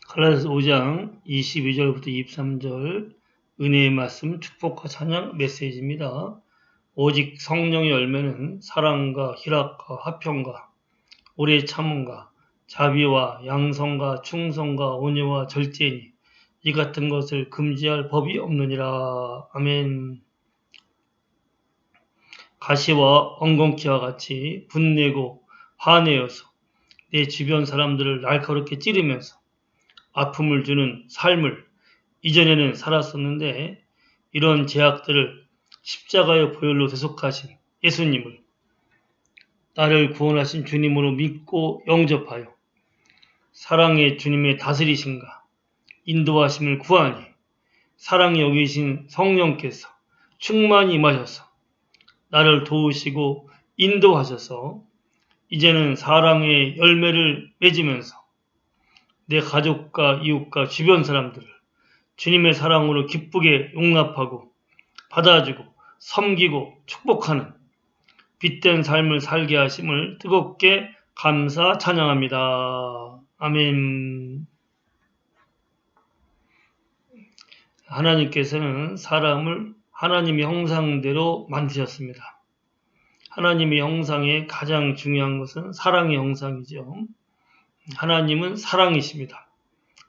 갈라디아서 5장 22절부터 23절 은혜의 말씀 축복과 찬양 메시지입니다. 오직 성령의 열매는 사랑과 희락과 화평과 오래 참음과 자비와 양성과 충성과 온유와 절제니 이 같은 것을 금지할 법이 없느니라. 아멘. 가시와 엉겅퀴와 같이 분내고 화내어서 내 주변 사람들을 날카롭게 찌르면서 아픔을 주는 삶을 이전에는 살았었는데 이런 제약들을 십자가의 보혈로 대속하신 예수님을 나를 구원하신 주님으로 믿고 영접하여 사랑의 주님의 다스리심과 인도하심을 구하니 사랑이 여기신 성령께서 충만히 임하셔서 나를 도우시고 인도하셔서 이제는 사랑의 열매를 맺으면서 내 가족과 이웃과 주변 사람들을 주님의 사랑으로 기쁘게 용납하고 받아주고 섬기고 축복하는 빛된 삶을 살게 하심을 뜨겁게 감사 찬양합니다. 아멘. 하나님께서는 사람을 하나님의 형상대로 만드셨습니다. 하나님의 형상의 가장 중요한 것은 사랑의 형상이죠. 하나님은 사랑이십니다.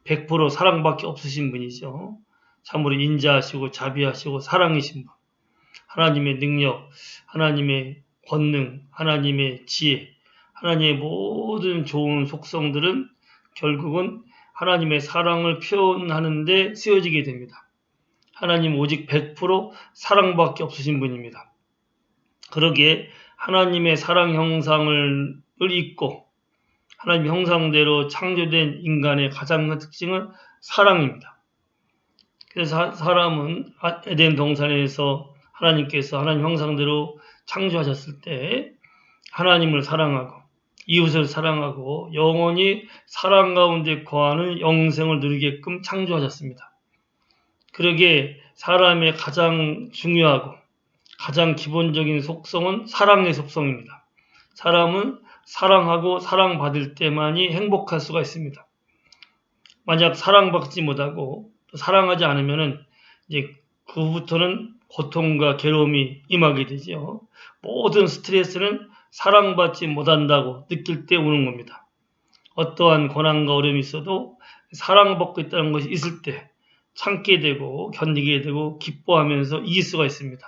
100% 사랑밖에 없으신 분이죠. 참으로 인자하시고 자비하시고 사랑이신 분. 하나님의 능력, 하나님의 권능, 하나님의 지혜, 하나님의 모든 좋은 속성들은 결국은 하나님의 사랑을 표현하는 데 쓰여지게 됩니다. 하나님 오직 100% 사랑밖에 없으신 분입니다. 그러기에 하나님의 사랑 형상을 잊고 하나님 형상대로 창조된 인간의 가장 큰 특징은 사랑입니다. 그래서 사람은 에덴 동산에서 하나님께서 하나님 형상대로 창조하셨을 때 하나님을 사랑하고 이웃을 사랑하고 영원히 사랑 가운데 거하는 영생을 누리게끔 창조하셨습니다. 그러기에 사람의 가장 중요하고 가장 기본적인 속성은 사랑의 속성입니다. 사람은 사랑하고 사랑받을 때만이 행복할 수가 있습니다. 만약 사랑받지 못하고 또 사랑하지 않으면은 이제 그부터는 고통과 괴로움이 임하게 되죠. 모든 스트레스는 사랑받지 못한다고 느낄 때 오는 겁니다. 어떠한 고난과 어려움이 있어도 사랑받고 있다는 것이 있을 때 참게 되고 견디게 되고 기뻐하면서 이길 수가 있습니다.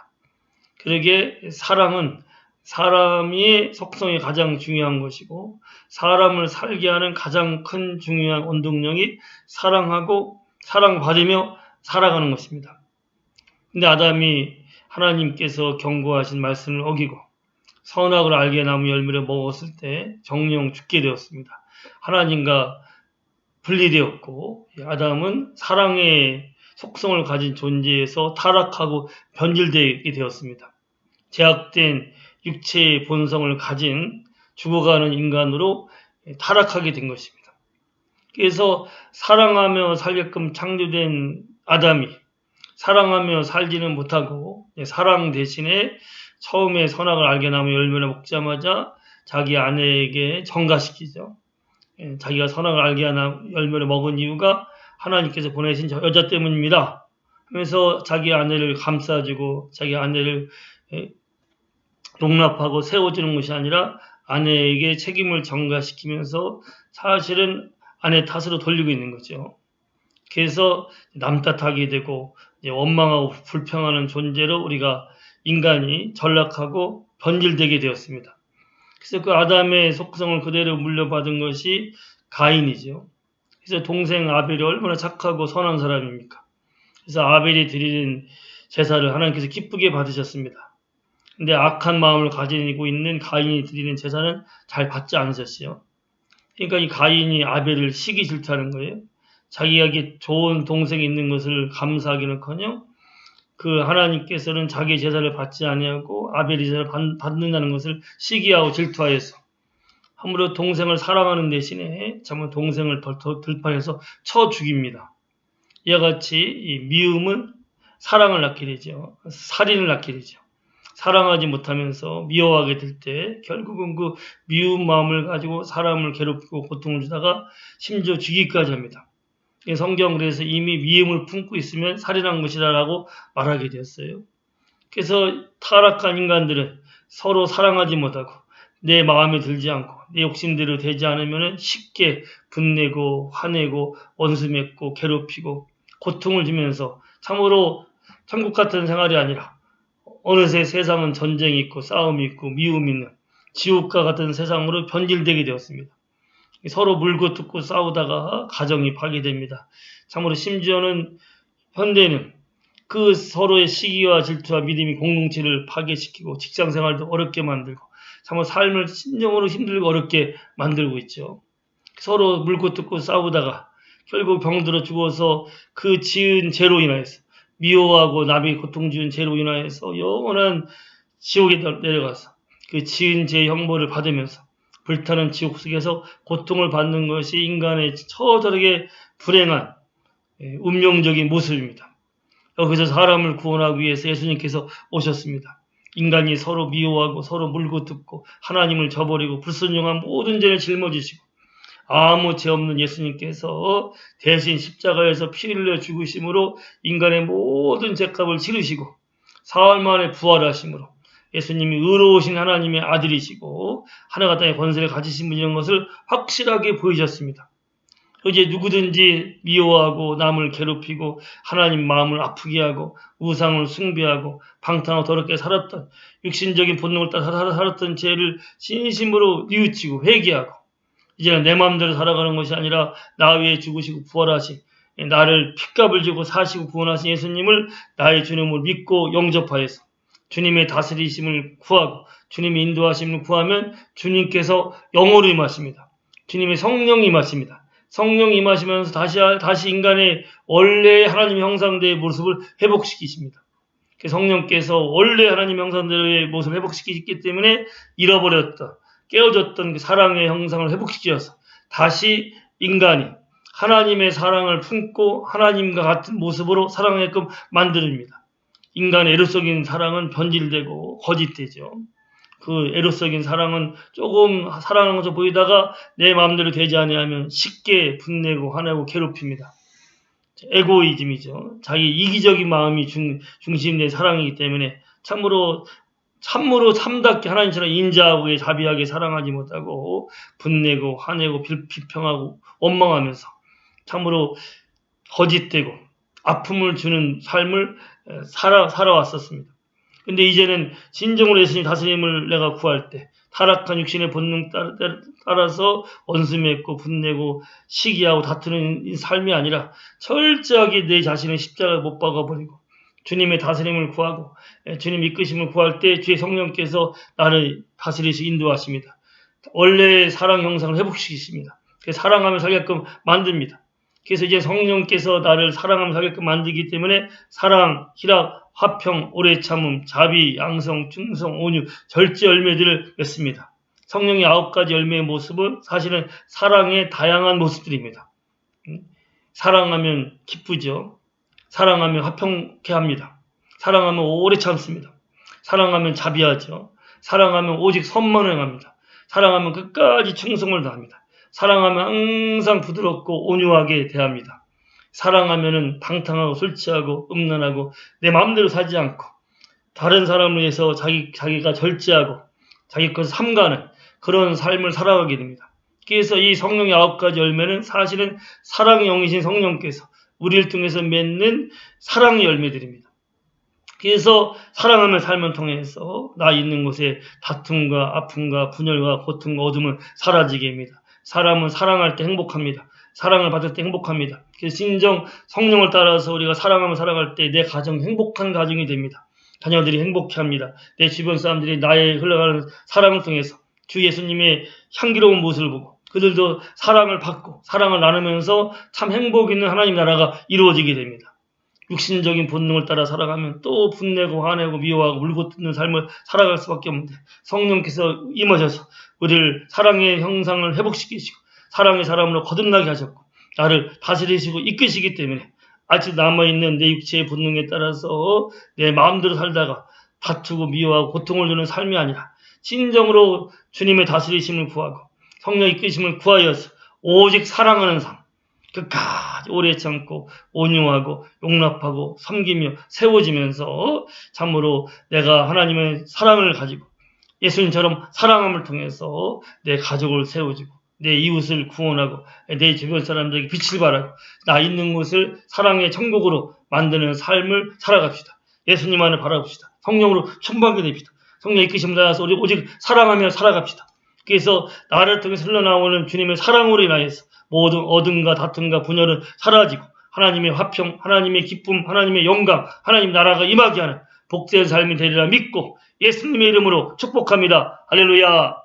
그러기에 사랑은 사람의 속성이 가장 중요한 것이고 사람을 살게 하는 가장 큰 중요한 원동력이 사랑하고 사랑받으며 살아가는 것입니다. 근데 아담이 하나님께서 경고하신 말씀을 어기고 선악을 알게 나무 열매를 먹었을 때 정령 죽게 되었습니다. 하나님과 분리되었고 아담은 사랑의 속성을 가진 존재에서 타락하고 변질되게 되었습니다. 제약된 육체의 본성을 가진 죽어가는 인간으로 타락하게 된 것입니다. 그래서 사랑하며 살게끔 창조된 아담이 사랑하며 살지는 못하고 사랑 대신에 처음에 선악을 알게 나무 열매를 먹자마자 자기 아내에게 전가시키죠. 자기가 선악을 알게 하는 열매를 먹은 이유가 하나님께서 보내신 저 여자 때문입니다. 하면서 자기 아내를 감싸주고 자기 아내를 용납하고 세워주는 것이 아니라 아내에게 책임을 전가시키면서 사실은 아내 탓으로 돌리고 있는 거죠. 그래서 남 탓하게 되고 원망하고 불평하는 존재로 우리가 인간이 전락하고 변질되게 되었습니다. 그래서 그 아담의 속성을 그대로 물려받은 것이 가인이죠. 그래서 동생 아벨이 얼마나 착하고 선한 사람입니까? 그래서 아벨이 드리는 제사를 하나님께서 기쁘게 받으셨습니다. 근데 악한 마음을 가지고 있는 가인이 드리는 제사는 잘 받지 않으셨어요. 그러니까 이 가인이 아벨을 시기 질투하는 거예요. 자기에게 좋은 동생이 있는 것을 감사하기는커녕 그 하나님께서는 자기 제사를 받지 아니하고 아벨의 제사를 받는다는 것을 시기하고 질투하여서 함부로 동생을 사랑하는 대신에 정말 동생을 들판에서 쳐 죽입니다. 이와 같이 이 미움은 사랑을 낳게 되죠. 살인을 낳게 되죠. 사랑하지 못하면서 미워하게 될 때 결국은 그 미운 마음을 가지고 사람을 괴롭히고 고통을 주다가 심지어 죽이기까지 합니다. 성경 그래서 이미 미움을 품고 있으면 살인한 것이다라고 말하게 되었어요. 그래서 타락한 인간들은 서로 사랑하지 못하고 내 마음에 들지 않고 내 욕심대로 되지 않으면 쉽게 분내고 화내고 원수 맺고 괴롭히고 고통을 주면서 참으로 천국 같은 생활이 아니라 어느새 세상은 전쟁이 있고 싸움이 있고 미움이 있는 지옥과 같은 세상으로 변질되게 되었습니다. 서로 물고 뜯고 싸우다가 가정이 파괴됩니다. 참으로 심지어는 현대는 그 서로의 시기와 질투와 믿음이 공동체를 파괴시키고 직장생활도 어렵게 만들고 참으로 삶을 심정으로 힘들고 어렵게 만들고 있죠. 서로 물고 뜯고 싸우다가 결국 병들어 죽어서 그 지은 죄로 인하여서 미워하고 남이 고통 주는 죄로 인하여서 영원한 지옥에 내려가서 그 지은 죄의 형벌을 받으면서 불타는 지옥 속에서 고통을 받는 것이 인간의 처절하게 불행한 운명적인 모습입니다. 여기서 사람을 구원하기 위해서 예수님께서 오셨습니다. 인간이 서로 미워하고 서로 물고 뜯고 하나님을 저버리고 불순종한 모든 죄를 짊어지시고 아무 죄 없는 예수님께서 대신 십자가에서 피 흘려 죽으심으로 인간의 모든 죄값을 치르시고 사흘 만에 부활하심으로 예수님이 의로우신 하나님의 아들이시고 하나가 땅의 권세를 가지신 분이라는 것을 확실하게 보이셨습니다. 이제 누구든지 미워하고 남을 괴롭히고 하나님 마음을 아프게 하고 우상을 숭배하고 방탕하고 더럽게 살았던 육신적인 본능을 따라 살았던 죄를 진심으로 뉘우치고 회개하고 이제는 내 마음대로 살아가는 것이 아니라 나 위해 죽으시고 부활하신 나를 핏값을 주고 사시고 구원하신 예수님을 나의 주님을 믿고 영접하여서 주님의 다스리심을 구하고 주님의 인도하심을 구하면 주님께서 영으로 임하십니다. 주님의 성령이 임하십니다. 성령이 임하시면서 다시 인간의 원래 하나님 형상대의 모습을 회복시키십니다. 성령께서 원래 하나님 형상대의 모습을 회복시키기 때문에 잃어버렸던 깨어졌던 그 사랑의 형상을 회복시켜서 다시 인간이 하나님의 사랑을 품고 하나님과 같은 모습으로 사랑하게끔 만듭니다. 인간의 에로적인 사랑은 변질되고 거짓되죠. 그 에로적인 사랑은 조금 사랑하는 것으로 보이다가 내 마음대로 되지 아니하면 쉽게 분내고 화내고 괴롭힙니다. 에고이즘이죠. 자기 이기적인 마음이 중심된 사랑이기 때문에 참으로 참답게 하나님처럼 인자하고 자비하게 사랑하지 못하고 분내고 화내고 비평하고 원망하면서 참으로 거짓되고 아픔을 주는 삶을 살아왔었습니다. 근데 이제는 진정으로 예수님 다스림을 내가 구할 때 타락한 육신의 본능 따라서 원수 맺고 분내고 시기하고 다투는 삶이 아니라 철저하게 내 자신을 십자가에 못 박아버리고 주님의 다스림을 구하고 주님 이끄심을 구할 때 주의 성령께서 나를 다스리시 인도하십니다. 원래의 사랑 형상을 회복시키십니다. 사랑하며 살게끔 만듭니다. 그래서 이제 성령께서 나를 사랑하며 살게끔 만들기 때문에 사랑, 희락, 화평, 오래 참음, 자비, 양성, 충성, 온유, 절제 열매들을 맺습니다. 성령의 9가지 열매의 모습은 사실은 사랑의 다양한 모습들입니다. 사랑하면 기쁘죠. 사랑하면 화평케 합니다. 사랑하면 오래 참습니다. 사랑하면 자비하죠. 사랑하면 오직 선만을 행합니다. 사랑하면 끝까지 충성을 다합니다. 사랑하면 항상 부드럽고 온유하게 대합니다. 사랑하면은 방탕하고 술 취하고 음란하고 내 마음대로 살지 않고 다른 사람을 위해서 자기가 절제하고 자기 것을 삼가는 그런 삶을 살아가게 됩니다. 그래서 이 성령의 9가지 열매는 사실은 사랑의 영이신 성령께서 우리를 통해서 맺는 사랑의 열매들입니다. 그래서 사랑하며 삶을 통해서 나 있는 곳에 다툼과 아픔과 분열과 고통과 어둠을 사라지게 합니다. 사람은 사랑할 때 행복합니다. 사랑을 받을 때 행복합니다. 그래서 진정 성령을 따라서 우리가 사랑하며 살아갈 때 내 가정 행복한 가정이 됩니다. 자녀들이 행복해합니다. 내 주변 사람들이 나의 흘러가는 사랑을 통해서 주 예수님의 향기로운 모습을 보고 그들도 사랑을 받고 사랑을 나누면서 참 행복 있는 하나님 나라가 이루어지게 됩니다. 육신적인 본능을 따라 살아가면 또 분내고 화내고 미워하고 물고 뜯는 삶을 살아갈 수밖에 없는데 성령께서 임하셔서 우리를 사랑의 형상을 회복시키시고 사랑의 사람으로 거듭나게 하셨고 나를 다스리시고 이끄시기 때문에 아직 남아있는 내 육체의 본능에 따라서 내 마음대로 살다가 다투고 미워하고 고통을 주는 삶이 아니라 진정으로 주님의 다스리심을 구하고 성령 이끄심을 구하여서 오직 사랑하는 삶, 끝까지 오래 참고 온유하고 용납하고 섬기며 세워지면서 참으로 내가 하나님의 사랑을 가지고 예수님처럼 사랑함을 통해서 내 가족을 세워주고 내 이웃을 구원하고 내 주변 사람들에게 빛을 발하고 나 있는 곳을 사랑의 천국으로 만드는 삶을 살아갑시다. 예수님 안을 바라봅시다. 성령으로 충만하게 됩시다. 성령 이끄심 받아서 우리 오직 사랑하며 살아갑시다. 그래서 나를 통해서 흘러나오는 주님의 사랑으로 인하여서 모든 어둠과 다툼과 분열은 사라지고 하나님의 화평, 하나님의 기쁨, 하나님의 영광, 하나님 나라가 임하게 하는 복된 삶이 되리라 믿고 예수님의 이름으로 축복합니다. 할렐루야.